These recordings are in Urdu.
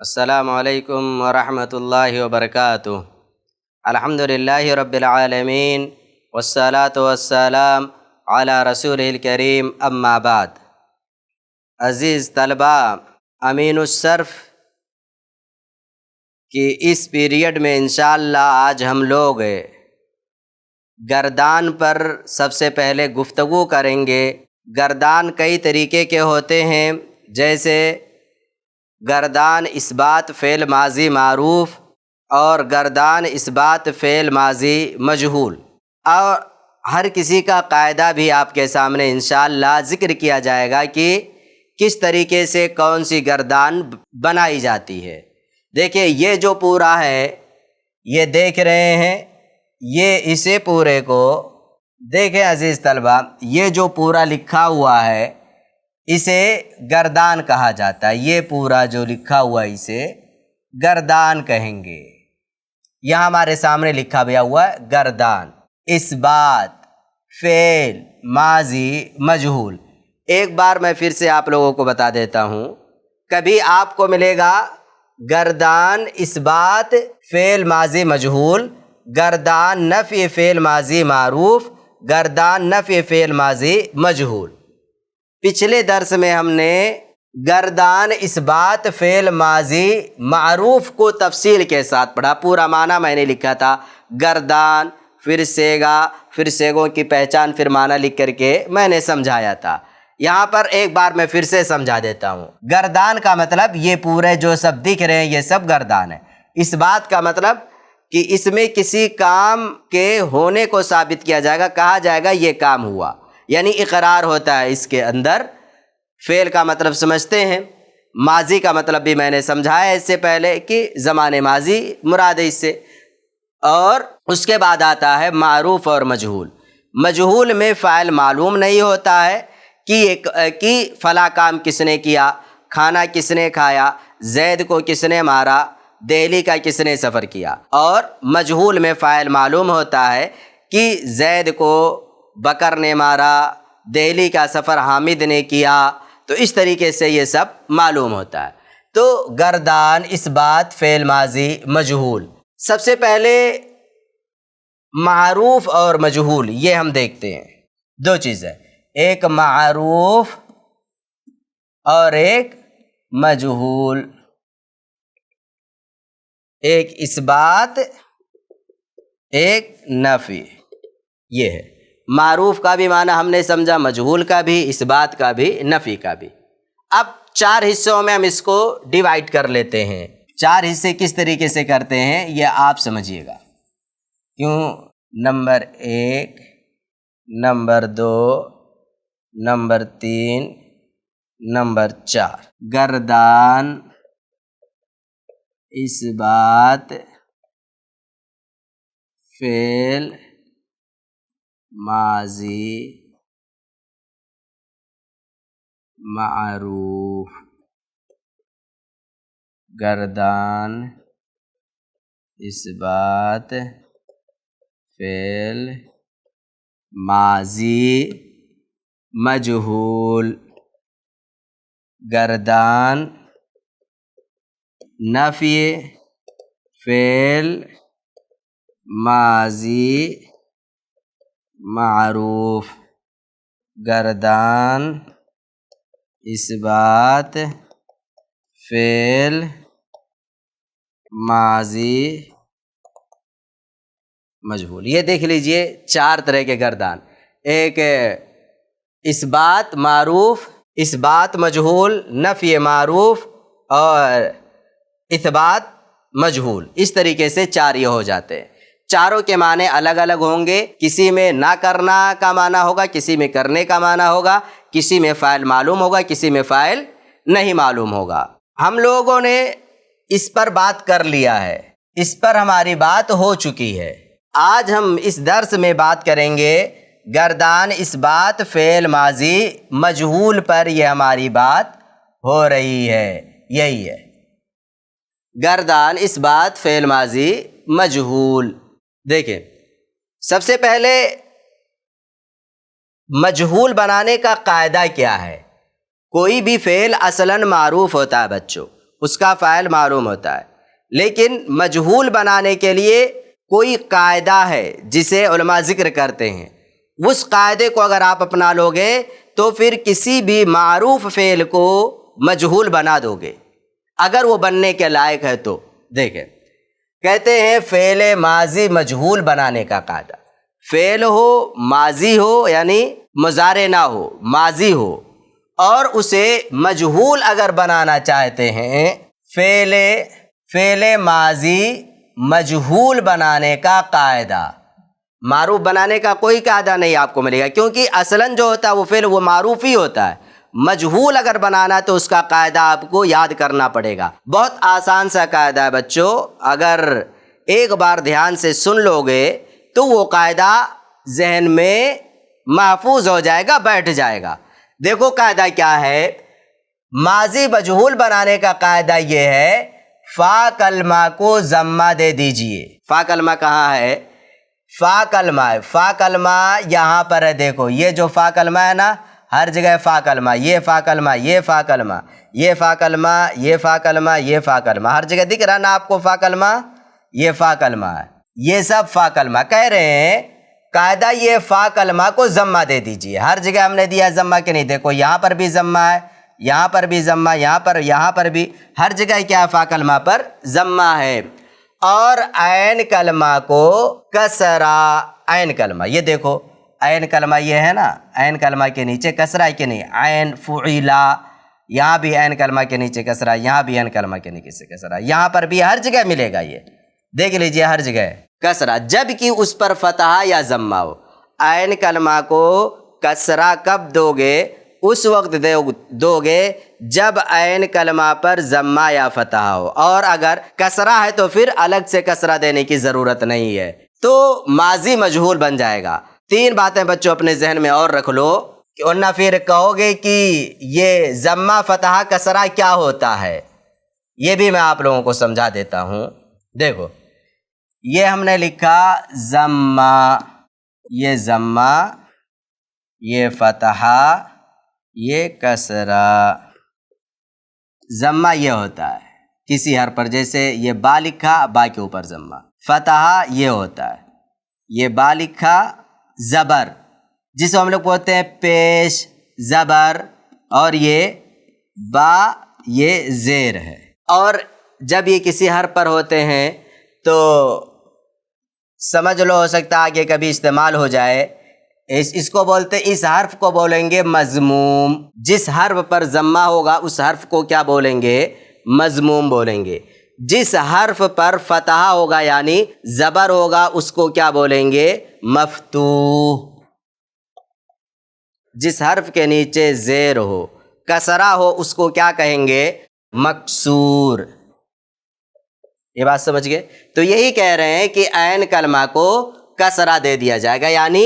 السلام علیکم ورحمۃ اللہ وبرکاتہ۔ الحمدللہ رب العالمین والصلاة والسلام علی رسول الکریم، اما بعد۔ عزیز طلبہ، امین الصرف کی اس پیریڈ میں انشاءاللہ آج ہم لوگ گردان پر سب سے پہلے گفتگو کریں گے۔ گردان کئی طریقے کے ہوتے ہیں، جیسے گردان اثبات فعل ماضی معروف اور گردان اثبات فعل ماضی مجہول، اور ہر کسی کا قاعدہ بھی آپ کے سامنے انشاءاللہ ذکر کیا جائے گا کہ کس طریقے سے کون سی گردان بنائی جاتی ہے۔ دیکھیں، یہ جو پورا ہے، یہ دیکھ رہے ہیں، یہ اسے پورے کو دیکھیں عزیز طلبہ، یہ جو پورا لکھا ہوا ہے اسے گردان کہا جاتا ہے۔ یہ پورا جو لکھا ہوا ہے اسے گردان کہیں گے۔ یہاں ہمارے سامنے لکھا گیا ہوا ہے گردان، اثبات فعل ماضی مجہول۔ ایک بار میں پھر سے آپ لوگوں کو بتا دیتا ہوں، کبھی آپ کو ملے گا گردان اثبات فعل ماضی مجہول، گردان نفی فعل ماضی معروف، گردان نفی فعل ماضی مجہول۔ پچھلے درس میں ہم نے گردان اثبات فعل ماضی معروف کو تفصیل کے ساتھ پڑھا۔ پورا معنی میں نے لکھا تھا، گردان، پھر سیگا، پھر سیگوں کی پہچان، پھر معنی لکھ کر کے میں نے سمجھایا تھا۔ یہاں پر ایک بار میں پھر سے سمجھا دیتا ہوں۔ گردان کا مطلب یہ پورے جو سب دکھ رہے ہیں یہ سب گردان ہے۔ اثبات کا مطلب کہ اس میں کسی کام کے ہونے کو ثابت کیا جائے گا، کہا جائے گا یہ کام ہوا، یعنی اقرار ہوتا ہے اس کے اندر۔ فعل کا مطلب سمجھتے ہیں، ماضی کا مطلب بھی میں نے سمجھایا اس سے پہلے کہ زمان ماضی مراد ہے اس سے، اور اس کے بعد آتا ہے معروف اور مجہول۔ مجہول میں فاعل معلوم نہیں ہوتا ہے کہ فلاں کام کس نے کیا، کھانا کس نے کھایا، زید کو کس نے مارا، دہلی کا کس نے سفر کیا۔ اور مجہول میں فاعل معلوم ہوتا ہے کہ زید کو بکر نے مارا، دہلی کا سفر حامد نے کیا، تو اس طریقے سے یہ سب معلوم ہوتا ہے۔ تو گردان اثبات فعل ماضی مجہول۔ سب سے پہلے معروف اور مجہول یہ ہم دیکھتے ہیں، دو چیزیں، ایک معروف اور ایک مجہول، ایک اثبات ایک نفی۔ یہ ہے معروف کا بھی معنی ہم نے سمجھا، مجہول کا بھی، اثبات کا بھی، نفی کا بھی۔ اب 4 حصوں میں ہم اس کو ڈیوائیڈ کر لیتے ہیں۔ 4 حصے کس طریقے سے کرتے ہیں یہ آپ سمجھیے گا۔ کیوں؟ Number 1، number 2، number 3، number 4۔ گردان اثبات فعل ماضی معروف، گردان اثبات فعل ماضی مجہول، گردان نفی فعل ماضی معروف، گردان اثبات فعل ماضی مجہول۔ یہ دیکھ لیجئے 4 طرح کے گردان، ایک اثبات معروف، اثبات مجہول، نفی معروف اور اثبات مجہول، اس طریقے سے 4 یہ ہو جاتے ہیں۔ چاروں کے معنی الگ الگ ہوں گے، کسی میں نہ کرنا کا معنی ہوگا، کسی میں کرنے کا معنی ہوگا، کسی میں فاعل معلوم ہوگا، کسی میں فاعل نہیں معلوم ہوگا۔ ہم لوگوں نے اس پر بات کر لیا ہے، اس پر ہماری بات ہو چکی ہے۔ آج ہم اس درس میں بات کریں گے گردان اثبات فعل ماضی مجہول پر، یہ ہماری بات ہو رہی ہے، یہی ہے گردان اثبات فعل ماضی مجہول۔ دیکھیں، سب سے پہلے مجہول بنانے کا قاعدہ کیا ہے؟ کوئی بھی فعل اصلاً معروف ہوتا ہے بچوں، اس کا فاعل معلوم ہوتا ہے، لیکن مجہول بنانے کے لیے کوئی قاعدہ ہے جسے علماء ذکر کرتے ہیں، اس قاعدے کو اگر آپ اپنا لو گے تو پھر کسی بھی معروف فعل کو مجہول بنا دو گے اگر وہ بننے کے لائق ہے تو۔ دیکھیں، کہتے ہیں فعل ماضی مجہول بنانے کا قاعدہ، فعل ہو ماضی ہو یعنی مضارع نہ ہو، ماضی ہو، اور اسے مجہول اگر بنانا چاہتے ہیں، فعل ماضی مجہول بنانے کا قاعدہ، معروف بنانے کا کوئی قاعدہ نہیں آپ کو ملے گا، کیونکہ اصلاً جو ہوتا ہے وہ فعل وہ معروف ہی ہوتا ہے۔ مجہول اگر بنانا تو اس کا قاعدہ آپ کو یاد کرنا پڑے گا۔ بہت آسان سا قاعدہ ہے بچوں، اگر ایک بار دھیان سے سن لو گے تو وہ قاعدہ ذہن میں محفوظ ہو جائے گا، بیٹھ جائے گا۔ دیکھو قاعدہ کیا ہے، ماضی مجہول بنانے کا قاعدہ یہ ہے، فا کلمہ کو ضمہ دے دیجئے۔ فا کلمہ کہاں ہے؟ فا کلمہ ہے، فا کلمہ یہاں پر ہے، دیکھو یہ جو فا کلمہ ہے نا، ہر جگہ فا کلمہ، یہ فا کلمہ، یہ فا کلمہ، یہ فا کلمہ، یہ فا کلمہ، یہ فا کلمہ، ہر جگہ دکھ رہا نا آپ کو فا کلمہ، یہ فا کلمہ ہے، یہ سب فا کلمہ۔ کہہ رہے ہیں قاعدہ یہ فا کلمہ کو ضمہ دے دیجئے، ہر جگہ ہم نے دیا ضمہ کہ نہیں، دیکھو یہاں پر بھی ضمہ ہے، یہاں پر بھی ضمہ، یہاں پر بھی، ہر جگہ کیا فا کلمہ پر ضمہ ہے۔ اور عین کلمہ کو کسرہ، عین کلمہ، یہ دیکھو عین کلمہ یہ ہے نا، عین کلمہ کے نیچے کسرہ ہے کہ نہیں، عین فعیلا، یہاں بھی عین کلمہ کے نیچے کسرہ، یہاں بھی عین کلمہ کے نیچے کسرہ، یہاں پر بھی ہر جگہ ملے گا، یہ دیکھ لیجئے ہر جگہ کسرہ، جب کہ اس پر فتحہ یا ضمہ ہو۔ عین کلمہ کو کسرہ کب دو گے؟ اس وقت دو گے جب عین کلمہ پر ضمہ یا فتحہ ہو، اور اگر کسرہ ہے تو پھر الگ سے کسرہ دینے کی ضرورت نہیں ہے، تو ماضی مجہول بن جائے گا۔ تین باتیں بچوں اپنے ذہن میں اور رکھ لو، ورنہ پھر کہو گے کہ یہ ضمہ فتحہ کسرہ کیا ہوتا ہے، یہ بھی میں آپ لوگوں کو سمجھا دیتا ہوں۔ دیکھو یہ ہم نے لکھا ضمہ، یہ ضمہ، یہ فتحہ، یہ کسرہ۔ ضمہ یہ ہوتا ہے کسی حرف پر، جیسے یہ با لکھا، با کے اوپر ضمہ۔ فتحہ یہ ہوتا ہے، یہ با لکھا زبر، جسے ہم لوگ بولتے ہیں پیش زبر، اور یہ با یہ زیر ہے۔ اور جب یہ کسی حرف پر ہوتے ہیں تو سمجھ لو ہو سکتا ہے آگے کبھی استعمال ہو جائے، اس کو بولتے، اس حرف کو بولیں گے مضموم، جس حرف پر ضمہ ہوگا اس حرف کو کیا بولیں گے؟ مضموم بولیں گے۔ جس حرف پر فتحہ ہوگا یعنی زبر ہوگا اس کو کیا بولیں گے؟ مفتوح۔ جس حرف کے نیچے زیر ہو، کسرہ ہو، اس کو کیا کہیں گے؟ مکسور۔ یہ بات سمجھ گئے؟ تو یہی کہہ رہے ہیں کہ عین کلمہ کو کسرہ دے دیا جائے گا، یعنی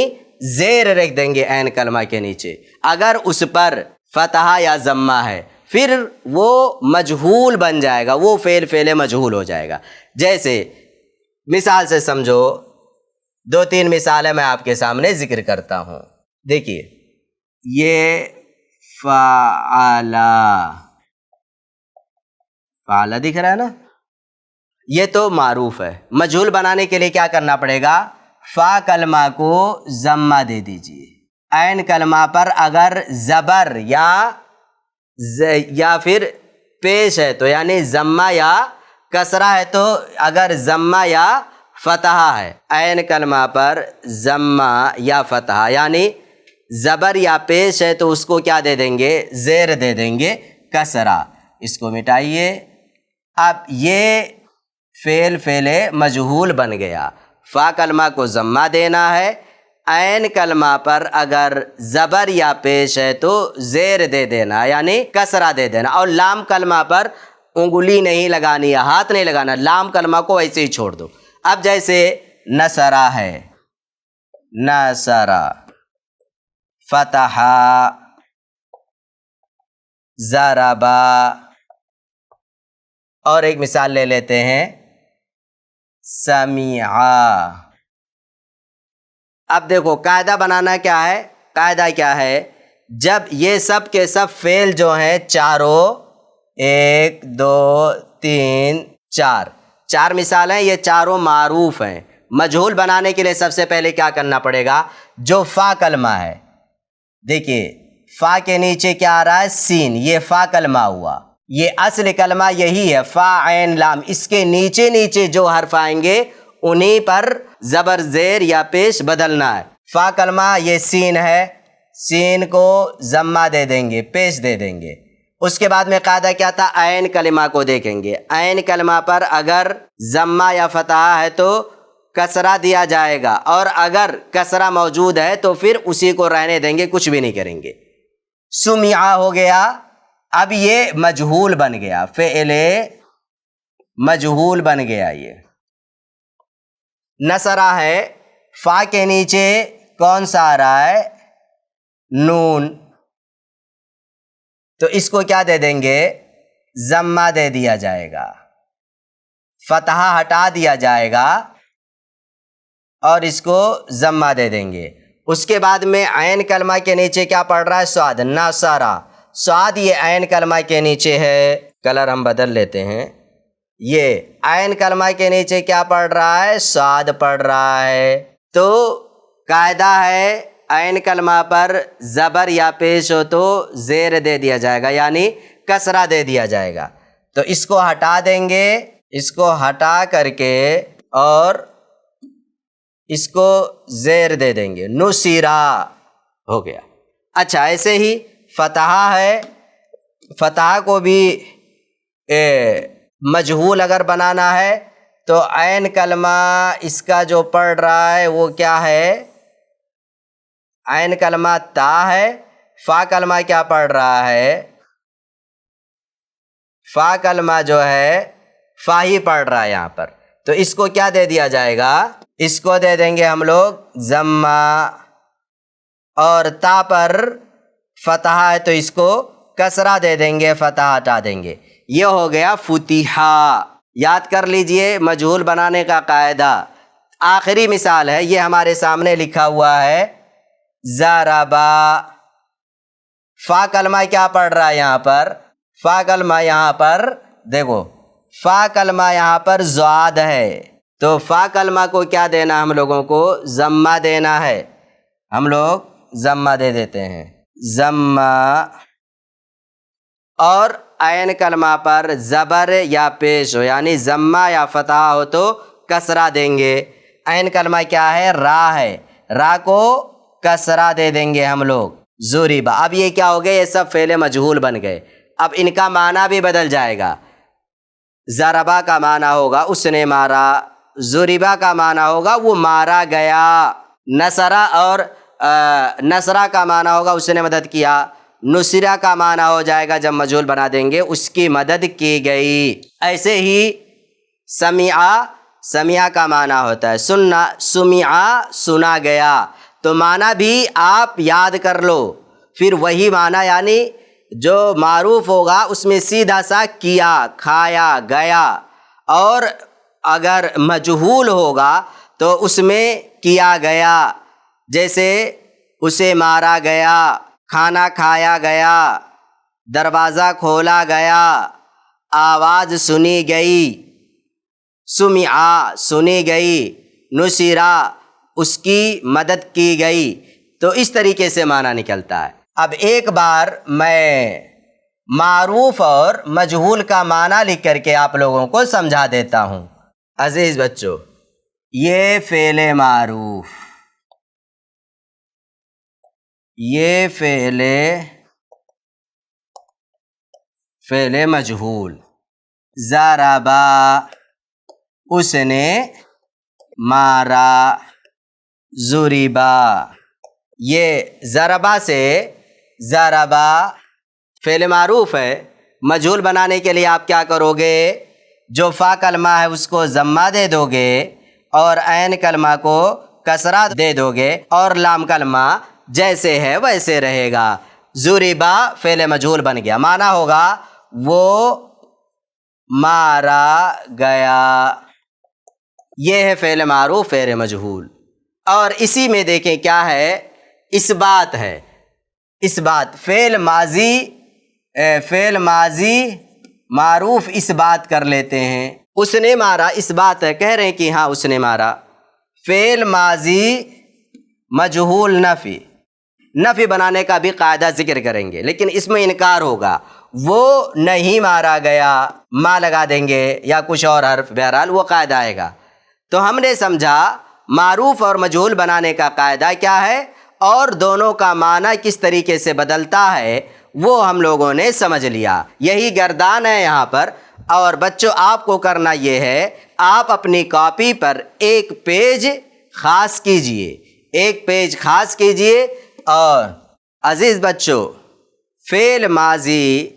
زیر رکھ دیں گے عین کلمہ کے نیچے، اگر اس پر فتحہ یا ضمہ ہے پھر وہ مجہول بن جائے گا، وہ فعل مجہول ہو جائے گا۔ جیسے مثال سے سمجھو، دو تین مثالیں میں آپ کے سامنے ذکر کرتا ہوں۔ دیکھیے یہ فعلا، فعلا دکھ رہا ہے نا، یہ تو معروف ہے۔ مجہول بنانے کے لیے کیا کرنا پڑے گا؟ فا کلمہ کو ضمہ دے دیجئے، عین کلمہ پر اگر زبر یا پھر پیش ہے تو یعنی ضمہ یا کسرہ ہے، تو اگر ضمہ یا فتحہ ہے، عین کلمہ پر ضمہ یا فتحہ یعنی زبر یا پیش ہے تو اس کو کیا دے دیں گے؟ زیر دے دیں گے، کسرہ۔ اس کو مٹائیے، اب یہ فعل مجہول بن گیا۔ فا کلمہ کو ضمہ دینا ہے، عین کلمہ پر اگر زبر یا پیش ہے تو زیر دے دینا یعنی کسرہ دے دینا، اور لام کلمہ پر انگلی نہیں لگانی ہے، ہاتھ نہیں لگانا، لام کلمہ کو ایسے ہی چھوڑ دو۔ اب جیسے نصرہ ہے، نصرہ، فتحہ، ضربہ، اور ایک مثال لے لیتے ہیں سمعہ۔ اب دیکھو قاعدہ بنانا کیا ہے؟ قاعدہ کیا ہے؟ جب یہ سب کے سب فعل جو ہیں چاروں ایک دو تین چار، چار مثالیں، یہ چاروں معروف ہیں۔ مجہول بنانے کے لیے سب سے پہلے کیا کرنا پڑے گا؟ جو فا کلمہ ہے، دیکھیے فا کے نیچے کیا آ رہا ہے؟ سین، یہ فا کلمہ ہوا۔ یہ اصل کلمہ یہی ہے، فا عین لام، اس کے نیچے نیچے جو حرف آئیں گے انہی پر زبر زیر یا پیش بدلنا ہے۔ فا کلمہ یہ سین ہے، سین کو ضمہ دے دیں گے، پیش دے دیں گے۔ اس کے بعد میں قاعدہ کیا تھا؟ عین کلمہ کو دیکھیں گے، عین کلمہ پر اگر ضمہ یا فتحہ ہے تو کسرہ دیا جائے گا، اور اگر کسرہ موجود ہے تو پھر اسی کو رہنے دیں گے، کچھ بھی نہیں کریں گے۔ سمعہ ہو گیا، اب یہ مجہول بن گیا، فعل مجہول بن گیا۔ یہ نصرہ ہے، فا کے نیچے کون سا آ رہا ہے؟ نون، تو اس کو کیا دے دیں گے؟ ضمہ دے دیا جائے گا، فتحہ ہٹا دیا جائے گا اور اس کو ضمہ دے دیں گے۔ اس کے بعد میں عین کلمہ کے نیچے کیا پڑھ رہا ہے؟ صاد، ناصرہ، صاد یہ عین کلمہ کے نیچے ہے، کلر ہم بدل لیتے ہیں، یہ عین کلمہ کے نیچے کیا پڑھ رہا ہے؟ صاد پڑھ رہا ہے۔ تو قاعدہ ہے عین کلمہ پر زبر یا پیش ہو تو زیر دے دیا جائے گا، یعنی کسرہ دے دیا جائے گا۔ تو اس کو ہٹا دیں گے، اس کو ہٹا کر کے اور اس کو زیر دے دیں گے، نصیرہ ہو گیا۔ اچھا، ایسے ہی فتحہ ہے، فتحہ کو بھی مجہول اگر بنانا ہے تو عین کلمہ اس کا جو پڑھ رہا ہے وہ کیا ہے؟ عین کلمہ تا ہے، فا کلمہ کیا پڑھ رہا ہے؟ فا کلمہ جو ہے فا ہی پڑھ رہا ہے یہاں پر، تو اس کو کیا دے دیا جائے گا؟ اس کو دے دیں گے ہم لوگ ضمہ، اور تا پر فتحہ ہے تو اس کو کسرہ دے دیں گے، فتحہ ہٹا دیں گے۔ یہ ہو گیا فتحہ۔ یاد کر لیجئے مجہول بنانے کا قاعدہ۔ آخری مثال ہے، یہ ہمارے سامنے لکھا ہوا ہے، ضربا، فا کلمہ کیا پڑھ رہا ہے یہاں پر؟ فا کلمہ یہاں پر دیکھو، فا کلمہ یہاں پر ضاد ہے، تو فا کلمہ کو کیا دینا؟ ہم لوگوں کو ضمہ دینا ہے، ہم لوگ ضمہ دے دیتے ہیں، ضمہ، اور عین کلمہ پر زبر یا پیش ہو، یعنی ضمہ یا فتحہ ہو تو کسرہ دیں گے۔ عین کلمہ کیا ہے؟ را ہے، را کو کسرہ دے دیں گے ہم لوگ، ضربا۔ اب یہ کیا ہو گئے؟ یہ سب فعل مجہول بن گئے۔ اب ان کا معنی بھی بدل جائے گا۔ ضربا کا معنی ہوگا اس نے مارا، ضربا کا معنی ہوگا وہ مارا گیا، نصرہ اور نصرہ کا معنی ہوگا اس نے مدد کیا، نصرہ کا معنی ہو جائے گا جب مجہول بنا دیں گے اس کی مدد کی گئی۔ ایسے ہی سمعہ، سمعہ کا معنی ہوتا ہے سننا، سمعہ سنا گیا، تو معنی بھی آپ یاد کر لو، پھر وہی معنی یعنی جو معروف ہوگا اس میں سیدھا سا کیا، کھایا گیا، اور اگر مجہول ہوگا تو اس میں کیا گیا، جیسے اسے مارا گیا، کھانا کھایا گیا، دروازہ کھولا گیا، آواز سنی گئی، سمعہ سنی گئی، نصرہ اس کی مدد کی گئی، تو اس طریقے سے معنی نکلتا ہے۔ اب ایک بار میں معروف اور مجہول کا معنی لکھ کر کے آپ لوگوں کو سمجھا دیتا ہوں۔ عزیز بچوں، یہ فعل معروف، یہ فعل مجہول، ضربا اس نے مارا، ضربا، یہ ضربا سے ضربا فعل معروف ہے۔ مجہول بنانے کے لیے آپ کیا کرو گے؟ جو فا کلمہ ہے اس کو ضمہ دے دو گے اور عین کلمہ کو کسرہ دے دو گے، اور لام کلمہ جیسے ہے ویسے رہے گا۔ ضربا فعل مجہول بن گیا، معنی ہوگا وہ مارا گیا۔ یہ ہے فعل معروف، فعل مجہول۔ اور اسی میں دیکھیں کیا ہے؟ اس بات ہے، اس بات، فعل ماضی معروف اس بات کر لیتے ہیں، اس نے مارا اس بات ہے، کہہ رہے ہیں کہ ہاں اس نے مارا۔ فعل ماضی مجہول نفی بنانے کا بھی قاعدہ ذکر کریں گے، لیکن اس میں انکار ہوگا، وہ نہیں مارا گیا، ما لگا دیں گے یا کچھ اور حرف، بہرحال وہ قاعدہ آئے گا۔ تو ہم نے سمجھا معروف اور مجہول بنانے کا قاعدہ کیا ہے اور دونوں کا معنی کس طریقے سے بدلتا ہے، وہ ہم لوگوں نے سمجھ لیا۔ یہی گردان ہے یہاں پر۔ اور بچوں آپ کو کرنا یہ ہے، آپ اپنی کاپی پر ایک پیج خاص کیجئے، اور عزیز بچوں فعل ماضی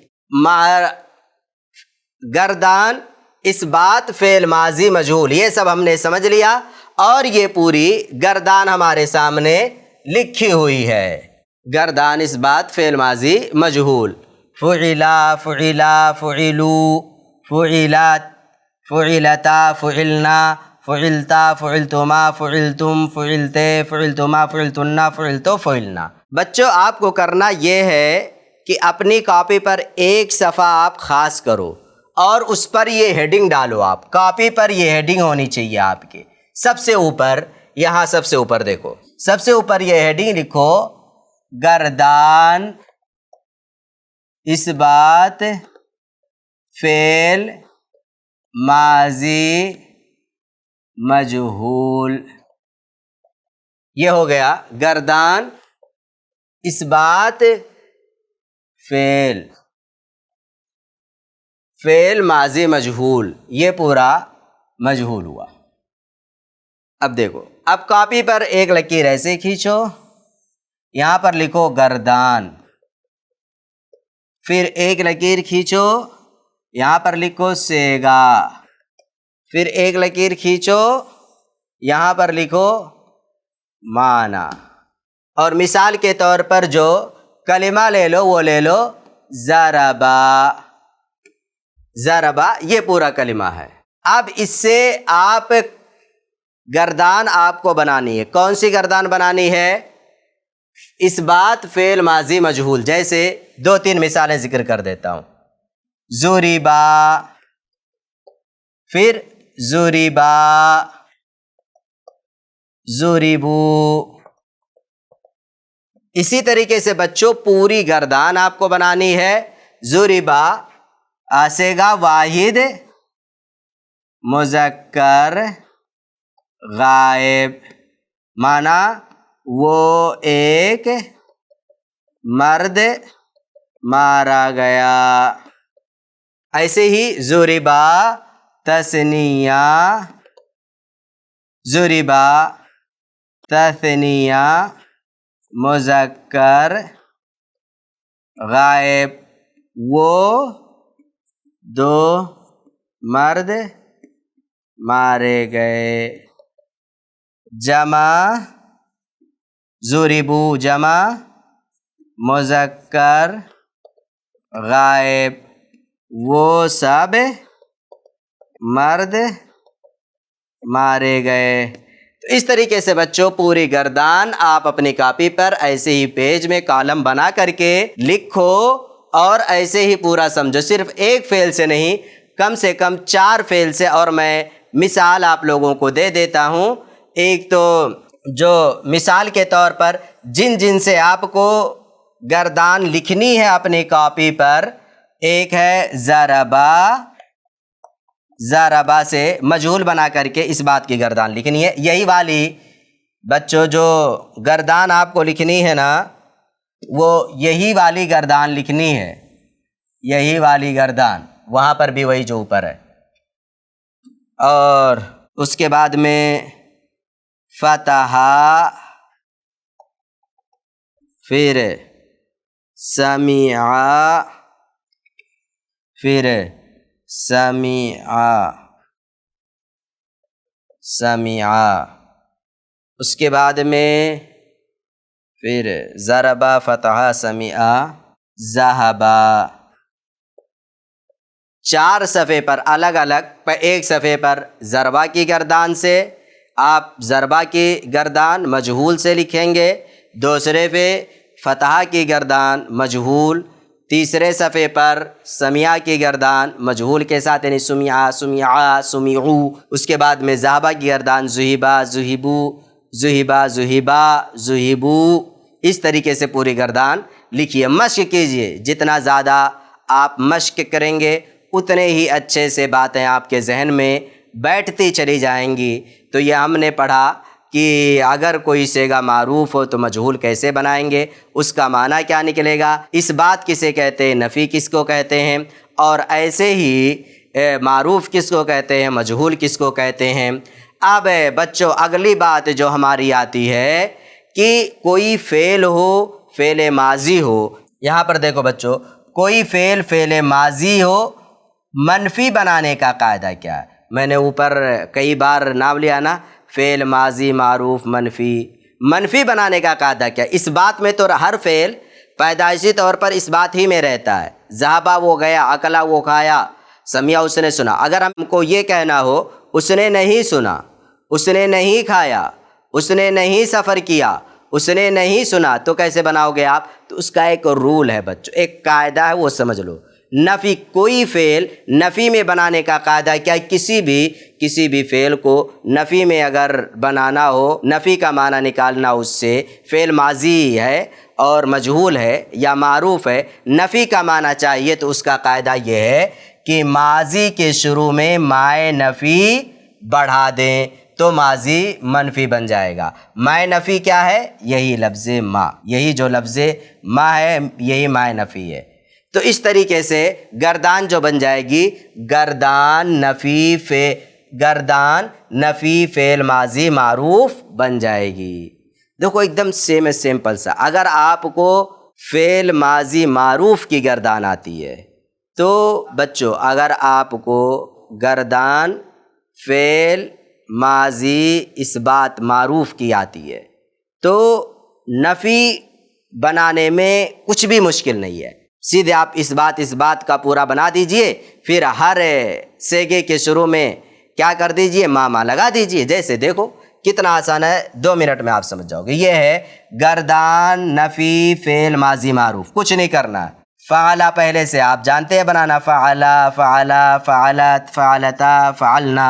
گردان اس بات فعل ماضی مجہول یہ سب ہم نے سمجھ لیا، اور یہ پوری گردان ہمارے سامنے لکھی ہوئی ہے۔ گردان اس بات فعل ماضی مجہول، فعلا، فعلا، فعلو، فعلت، فعلتا، فعلنا، فعلتا، فعلتما، فعلتم، فعلتے، فعلتما، فعلتن، فعلتو، فعلنا۔ بچوں آپ کو کرنا یہ ہے کہ اپنی کاپی پر ایک صفحہ آپ خاص کرو اور اس پر یہ ہیڈنگ ڈالو۔ آپ کاپی پر یہ ہیڈنگ ہونی چاہیے آپ کے سب سے اوپر، یہاں سب سے اوپر دیکھو، سب سے اوپر یہ ہیڈنگ لکھو، گردان اس بات فعل ماضی مجہول۔ یہ ہو گیا گردان اس بات فعل ماضی مجہول، یہ پورا مجہول ہوا۔ اب دیکھو، اب کاپی پر ایک لکیر ایسے کھینچو، یہاں پر لکھو گردان، پھر ایک لکیر کھینچو، یہاں پر لکھو سیگا، پھر ایک لکیر کھینچو، یہاں پر لکھو معنی، اور مثال کے طور پر جو کلمہ لے لو وہ لے لو ضربا، ضربا یہ پورا کلمہ ہے۔ اب اس سے آپ گردان آپ کو بنانی ہے، کون سی گردان بنانی ہے؟ اس بات فعل ماضی مجہول، جیسے دو تین مثالیں ذکر کر دیتا ہوں۔ ضربا، پھر ضربا، ضربو۔ اسی طریقے سے بچوں پوری گردان آپ کو بنانی ہے۔ ضربا آسیگا واحد مذکر غائب، معنی وہ ایک مرد مارا گیا۔ ایسے ہی ضربا تثنیہ، ضربا تثنیہ مذکر غائب، وہ دو مرد مارے گئے۔ جمع ضربو، جمع مذکر غائب، وہ سب مرد مارے گئے۔ تو اس طریقے سے بچوں پوری گردان آپ اپنی کاپی پر ایسے ہی پیج میں کالم بنا کر کے لکھو، اور ایسے ہی پورا سمجھو، صرف ایک فعل سے نہیں، کم سے کم 4 فعل سے۔ اور میں مثال آپ لوگوں کو دے دیتا ہوں۔ ایک تو جو مثال کے طور پر جن سے آپ کو گردان لکھنی ہے اپنی کاپی پر، ایک ہے ضربا، ضربا سے مجہول بنا کر کے اس بات کی گردان لکھنی ہے۔ یہی والی بچوں جو گردان آپ کو لکھنی ہے نا، وہ یہی والی گردان لکھنی ہے، یہی والی گردان، وہاں پر بھی وہی جو اوپر ہے۔ اور اس کے بعد میں فتحا، پھر سمعا، پھر سمعا، سمعا، اس کے بعد میں پھر ضربا، فتحا، سمعا، ذہبا۔ 4 صفحے پر الگ الگ، ایک صفحے پر ضربا کی گردان سے آپ ضربا کی گردان مجہول سے لکھیں گے، دوسرے پہ فتحہ کی گردان مجہول، تیسرے صفحے پر سمیع کی گردان مجہول کے ساتھ یعنی سمیع سمیعا سمیعو، اس کے بعد میں ذہبہ کی گردان ذہبا ذہبو ذہبا ذہبا ذہبو، اس طریقے سے پوری گردان لکھیے۔ مشق کیجئے، جتنا زیادہ آپ مشق کریں گے اتنے ہی اچھے سے باتیں آپ کے ذہن میں بیٹھتی چلی جائیں گی۔ تو یہ ہم نے پڑھا کہ اگر کوئی صیغہ معروف ہو تو مجہول کیسے بنائیں گے، اس کا معنی کیا نکلے گا، اس بات کسے کہتے ہیں، نفی کس کو کہتے ہیں، اور ایسے ہی معروف کس کو کہتے ہیں، مجہول کس کو کہتے ہیں۔ اب بچوں اگلی بات جو ہماری آتی ہے کہ کوئی فعل ہو، فعل ماضی ہو، یہاں پر دیکھو بچوں، کوئی فعل ماضی ہو، منفی بنانے کا قاعدہ کیا ہے؟ میں نے اوپر کئی بار نام لیا نا، فعل ماضی معروف منفی بنانے کا قاعدہ کیا؟ اس بات میں تو ہر فعل پیدائشی طور پر اس بات ہی میں رہتا ہے، ذہبہ وہ گیا، اکلا وہ کھایا، سمعہ اس نے سنا۔ اگر ہم کو یہ کہنا ہو اس نے نہیں سنا، اس نے نہیں کھایا، اس نے نہیں سفر کیا، اس نے نہیں سنا، تو کیسے بناؤ گے آپ؟ تو اس کا ایک رول ہے بچوں، ایک قاعدہ ہے، وہ سمجھ لو۔ نفی، کوئی فعل نفی میں بنانے کا قاعدہ کیا ہے؟ کسی بھی فعل کو نفی میں اگر بنانا ہو، نفی کا معنی نکالنا اس سے، فعل ماضی ہے اور مجہول ہے یا معروف ہے، نفی کا معنی چاہیے، تو اس کا قاعدہ یہ ہے کہ ماضی کے شروع میں مائے نفی بڑھا دیں تو ماضی منفی بن جائے گا۔ مائے نفی کیا ہے؟ یہی لفظ ما، یہی جو لفظ ما ہے یہی مائے نفی ہے۔ تو اس طریقے سے گردان جو بن جائے گی، گردان نفی فعل ماضی معروف بن جائے گی۔ دیکھو ایک دم سمپل سا، اگر آپ کو فعل ماضی معروف کی گردان آتی ہے تو بچوں اگر آپ کو گردان فعل ماضی اس بات معروف کی آتی ہے تو نفی بنانے میں کچھ بھی مشکل نہیں ہے، سیدھے آپ اس بات کا پورا بنا دیجئے، پھر ہر صیغے کے شروع میں کیا کر دیجئے، ما لگا دیجئے۔ جیسے دیکھو کتنا آسان ہے، 2 منٹ میں آپ سمجھ جاؤ گے۔ یہ ہے گردان نفی فعل ماضی معروف، کچھ نہیں کرنا ہے۔ فعلا پہلے سے آپ جانتے ہیں بنانا، فعلا فعلا فعلت فعلتا فعلنا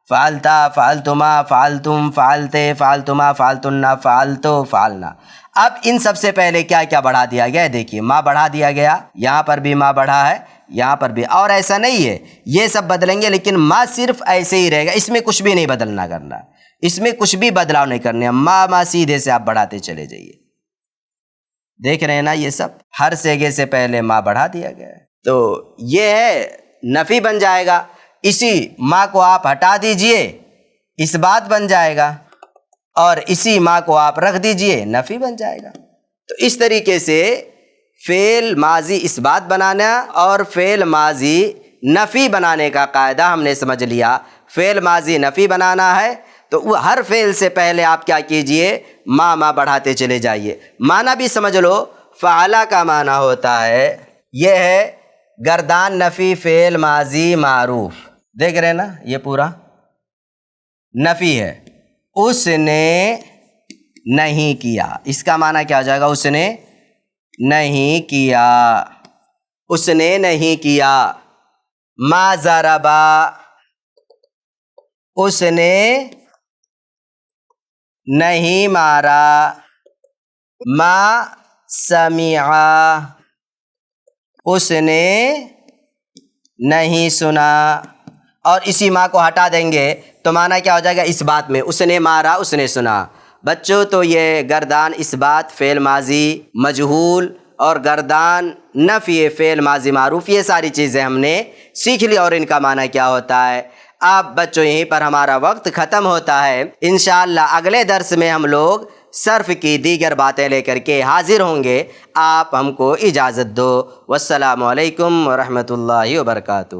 فعلتا فعلتما فعلتم فعلتے فعلتما فعلتنا فعلتو فعلنا۔ اب ان سب سے پہلے کیا کیا بڑھا دیا گیا ہے؟ دیکھیے ما بڑھا دیا گیا، یہاں پر بھی ما بڑھا ہے، یہاں پر بھی، اور ایسا نہیں ہے یہ سب بدلیں گے لیکن ما صرف ایسے ہی رہے گا، اس میں کچھ بھی نہیں بدلنا کرنا، اس میں کچھ بھی بدلاؤ نہیں کرنے، ما سیدھے سے آپ بڑھاتے چلے جائیے۔ دیکھ رہے ہیں نا، یہ سب ہر صیغے سے پہلے ما بڑھا دیا گیا ہے، تو یہ ہے نفی بن جائے گا۔ اسی ما کو آپ ہٹا دیجئے، اس بات بن جائے گا، اور اسی ما کو آپ رکھ دیجئے، نفی بن جائے گا۔ تو اس طریقے سے فعل ماضی اس بات بنانا اور فعل ماضی نفی بنانے کا قاعدہ ہم نے سمجھ لیا۔ فعل ماضی نفی بنانا ہے تو ہر فعل سے پہلے آپ کیا کیجئے، ما بڑھاتے چلے جائیے۔ معنی بھی سمجھ لو، فعلا کا معنی ہوتا ہے، یہ ہے گردان نفی فعل ماضی معروف، دیکھ رہے ہیں نا، یہ پورا نفی ہے، اس نے نہیں کیا، اس کا معنی کیا ہو جائے گا، اس نے نہیں کیا، اس نے نہیں کیا۔ ما ضربا، اس نے نہیں مارا۔ ما سمعا، اس نے نہیں سنا، اور اسی ما کو ہٹا دیں گے تو معنی کیا ہو جائے گا، اس بات میں، اس نے مارا اس نے سنا۔ بچوں تو یہ گردان اس بات فعل ماضی مجہول اور گردان نفی فعل ماضی معروف، یہ ساری چیزیں ہم نے سیکھ لی، اور ان کا معنی کیا ہوتا ہے۔ اب بچوں یہیں پر ہمارا وقت ختم ہوتا ہے، انشاءاللہ اگلے درس میں ہم لوگ صرف کی دیگر باتیں لے کر کے حاضر ہوں گے۔ آپ ہم کو اجازت دو، والسلام علیکم ورحمۃ اللہ وبرکاتہ۔